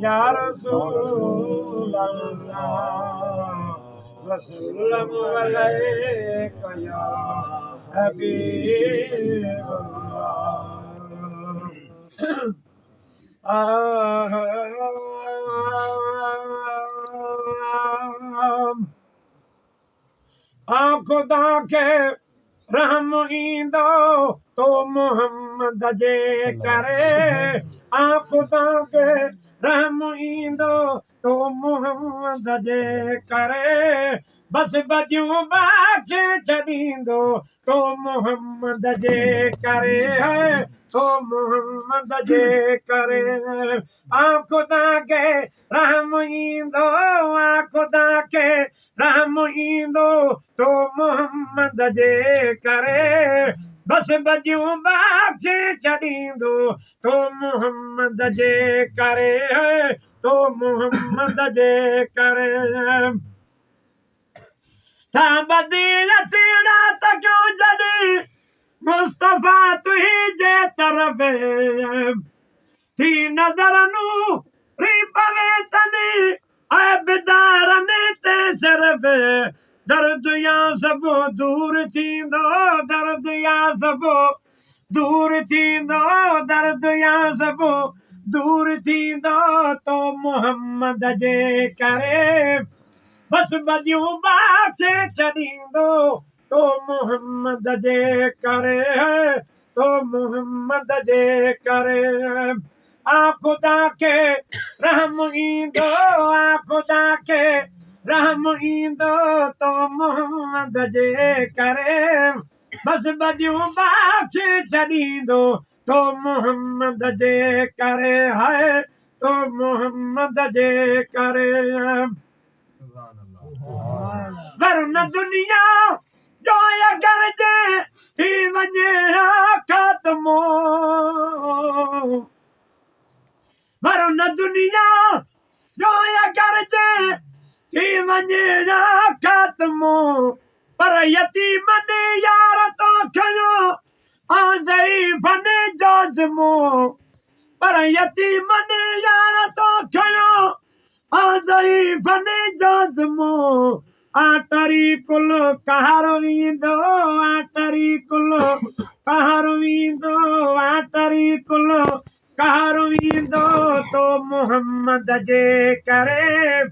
या रसूल अल्लाह वसल्लम अलैका या हबीब अल्लाह खुदा के रहम ईंदो तो मोहम्मद जे करे खुदा के रहम ईंदो तो मोहम्मद जे करे बस बदियूं बाखे छॾींदो तो मोहम्मद जे करे है तो मोहम्मद जे करे खुदा के रहम ईंदो खुदा के रहम ईंदो तो मोहम्मद जे करे बस बदियूं बाखे छॾींदो तो मोहम्मद जे करे तो मोहम्मद जे करे था बदीलत रात क्यों जॾी मुस्तफा तुही जे तरफ़ थी नज़र नूरी पवे तनी ऐबदारनि ते सिर्फ़ दर्द या सबो दूर थींदो दर्द या सबो दूर थींदो दर्द या सबो दूर थींदो तो मोहम्मद जे करे बस बदियूं बाखे छॾींदो तो मोहम्मद जे करे तो मोहम्मद जे करे खुदा के रहम ईंदो खुदा के रहम ईंदो तो मोहम्मद जे करे बस बदियूं बाखे छॾींदो तो मोहम्मद जे करे है तो मोहम्मद जे करे वरन दुनिया जो अगर जे थी वञे ख़ात्मो वरन दुनिया जो अगर जे थी वञे ख़ात्मो पर यतीमन यार तो खयो ज़ईफ़न जो ज़िमो पर यतीमन यार तो खयो ज़ईफ़न जो ज़िमो आटरी कुल कहर वींदो आटरी कुल कहर वींदो आटरी कुल कहर वींदो तो मोहम्मद जे करे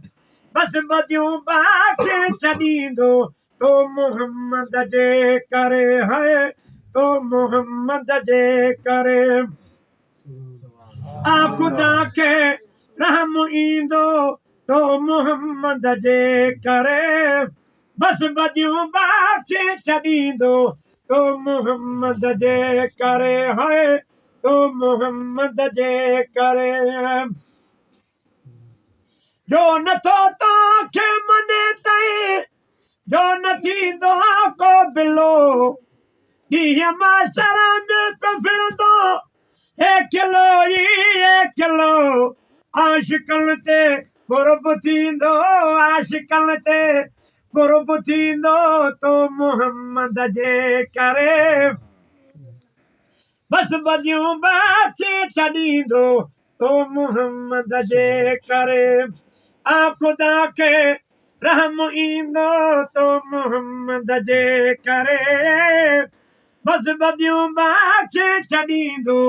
बस बदियूं बाखे छॾींदो तो मोहम्मद जे करे है तो मोहम्मद जे करे खुदा के रहम ईंदो तो मोहम्मद जे करे बस बदियूं बाखे छॾींदो तो मोहम्मद जे करे है तो मोहम्मद जे करे जो नथो तोखे मने तई जो न थींदो को बिलो ॾींहं माशर में फिरंदो हे किलो आशिकनि ते कुर्ब थींदो आशिकनि ते कुर्ब थींदो तो मोहम्मद जे करे बस बदियूं बाखे छॾींदो तो मोहम्मद जे करे खुदा के रहम ईंदो तो मोहम्मद जे करे बस बदियूं बाखे छॾींदो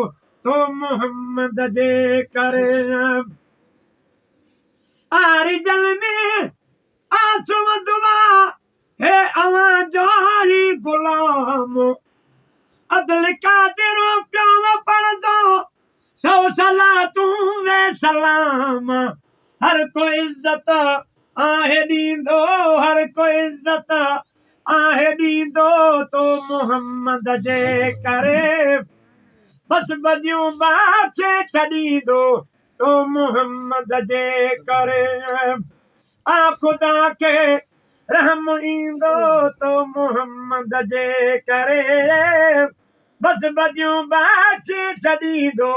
तो मोहम्मद जे करे आरिजल में आसुम दुआ हे अवां जो ही गुलाम अदल कादिर प्याव पढ़ंदो सौ सलातूं वे सलाम हर को इज्जत आहे ॾींदो हर को इज्जत आहे ॾींदो तो मोहम्मद जे करे बस बदियूं बाखे छॾींदो तो मोहम्मद जे करे खुदा के रहम ईंदो तो मोहम्मद जे करे बस बदियूं बाखे छॾींदो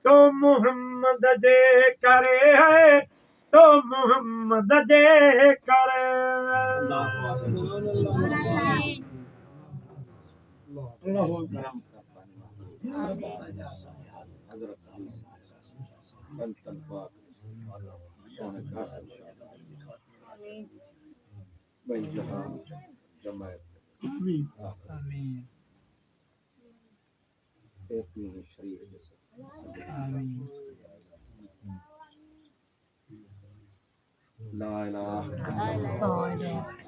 तो मोहम्मद जे करे है तो मोहम्मद जे करे आमीन आमीन आमीन لا إله لا إله